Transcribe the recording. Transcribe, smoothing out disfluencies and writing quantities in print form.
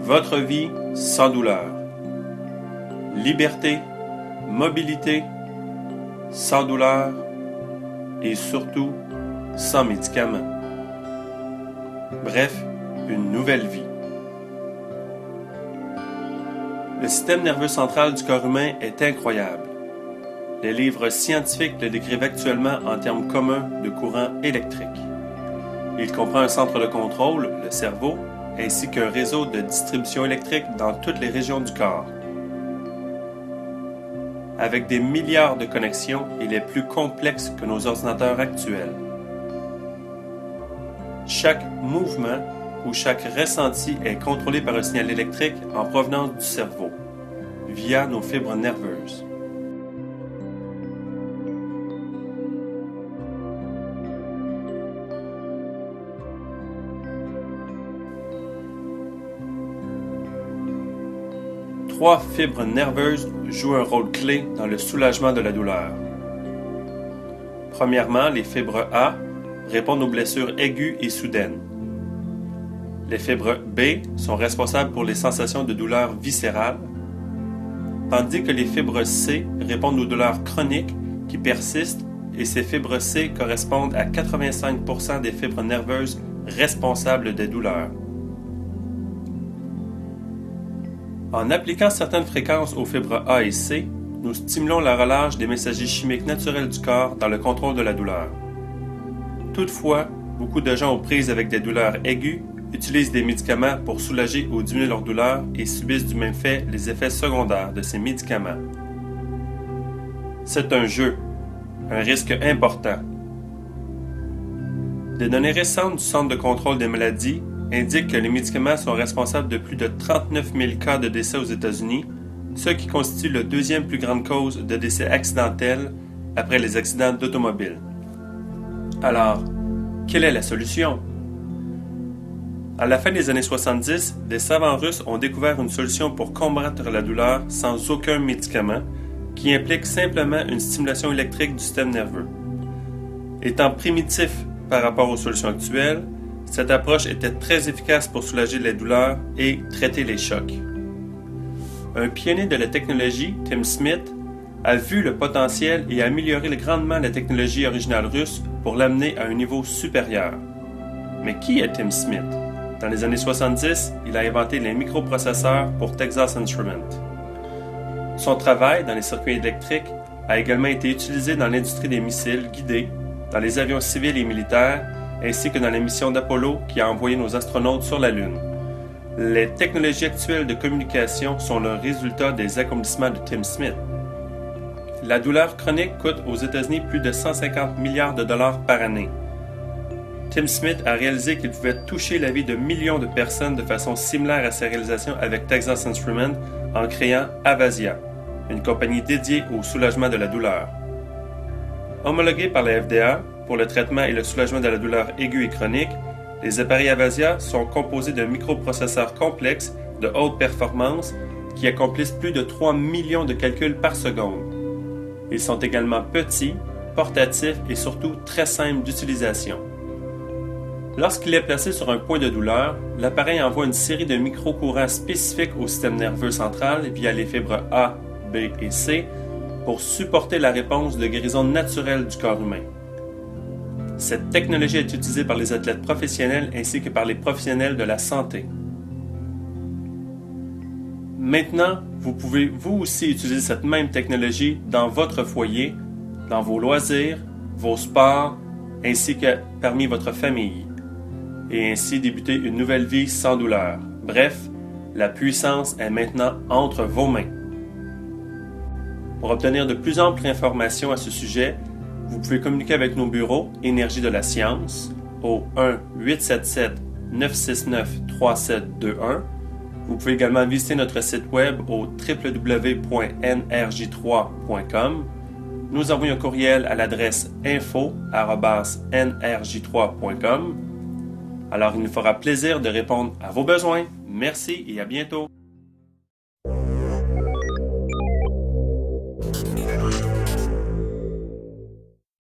Votre vie sans douleur. Liberté, mobilité, sans douleur et surtout sans médicaments. Bref, une nouvelle vie. Le système nerveux central du corps humain est incroyable. Les livres scientifiques le décrivent actuellement en termes communs de courant électrique. Il comprend un centre de contrôle, le cerveau, ainsi qu'un réseau de distribution électrique dans toutes les régions du corps. Avec des milliards de connexions, il est plus complexe que nos ordinateurs actuels. Chaque mouvement ou chaque ressenti est contrôlé par un signal électrique en provenance du cerveau, via nos fibres nerveuses. Trois fibres nerveuses jouent un rôle clé dans le soulagement de la douleur. Premièrement, les fibres A répondent aux blessures aiguës et soudaines. Les fibres B sont responsables pour les sensations de douleur viscérale, tandis que les fibres C répondent aux douleurs chroniques qui persistent et ces fibres C correspondent à 85% des fibres nerveuses responsables des douleurs. En appliquant certaines fréquences aux fibres A et C, nous stimulons la relâche des messagers chimiques naturels du corps dans le contrôle de la douleur. Toutefois, beaucoup de gens aux prises avec des douleurs aiguës utilisent des médicaments pour soulager ou diminuer leur douleur et subissent du même fait les effets secondaires de ces médicaments. C'est un jeu, un risque important. Des données récentes du Centre de contrôle des maladies indiquent que les médicaments sont responsables de plus de 39 000 cas de décès aux États-Unis, ce qui constitue la deuxième plus grande cause de décès accidentels après les accidents d'automobile. Alors, quelle est la solution? À la fin des années 70, des savants russes ont découvert une solution pour combattre la douleur sans aucun médicament, qui implique simplement une stimulation électrique du système nerveux. Étant primitif par rapport aux solutions actuelles, cette approche était très efficace pour soulager les douleurs et traiter les chocs. Un pionnier de la technologie, Tim Smith, a vu le potentiel et a amélioré grandement la technologie originale russe pour l'amener à un niveau supérieur. Mais qui est Tim Smith? Dans les années 70, il a inventé les microprocesseurs pour Texas Instruments. Son travail dans les circuits électriques a également été utilisé dans l'industrie des missiles guidés, dans les avions civils et militaires, ainsi que dans la mission d'Apollo qui a envoyé nos astronautes sur la Lune. Les technologies actuelles de communication sont le résultat des accomplissements de Tim Smith. La douleur chronique coûte aux États-Unis plus de 150 milliards de dollars par année. Tim Smith a réalisé qu'il pouvait toucher la vie de millions de personnes de façon similaire à sa réalisation avec Texas Instruments en créant Avasia, une compagnie dédiée au soulagement de la douleur. Homologué par la FDA pour le traitement et le soulagement de la douleur aiguë et chronique, les appareils Avasia sont composés de microprocesseurs complexes de haute performance qui accomplissent plus de 3 millions de calculs par seconde. Ils sont également petits, portatifs et surtout très simples d'utilisation. Lorsqu'il est placé sur un point de douleur, l'appareil envoie une série de microcourants spécifiques au système nerveux central via les fibres A, B et C pour supporter la réponse de guérison naturelle du corps humain. Cette technologie est utilisée par les athlètes professionnels ainsi que par les professionnels de la santé. Maintenant, vous pouvez vous aussi utiliser cette même technologie dans votre foyer, dans vos loisirs, vos sports, ainsi que parmi votre famille, et ainsi débuter une nouvelle vie sans douleur. Bref, la puissance est maintenant entre vos mains. Pour obtenir de plus amples informations à ce sujet, vous pouvez communiquer avec nos bureaux Énergie de la Science au 1-877-969-3721. Vous pouvez également visiter notre site web au www.nrj3.com. Nous envoyons un courriel à l'adresse info@nrj3.com. Alors, il nous fera plaisir de répondre à vos besoins. Merci et à bientôt.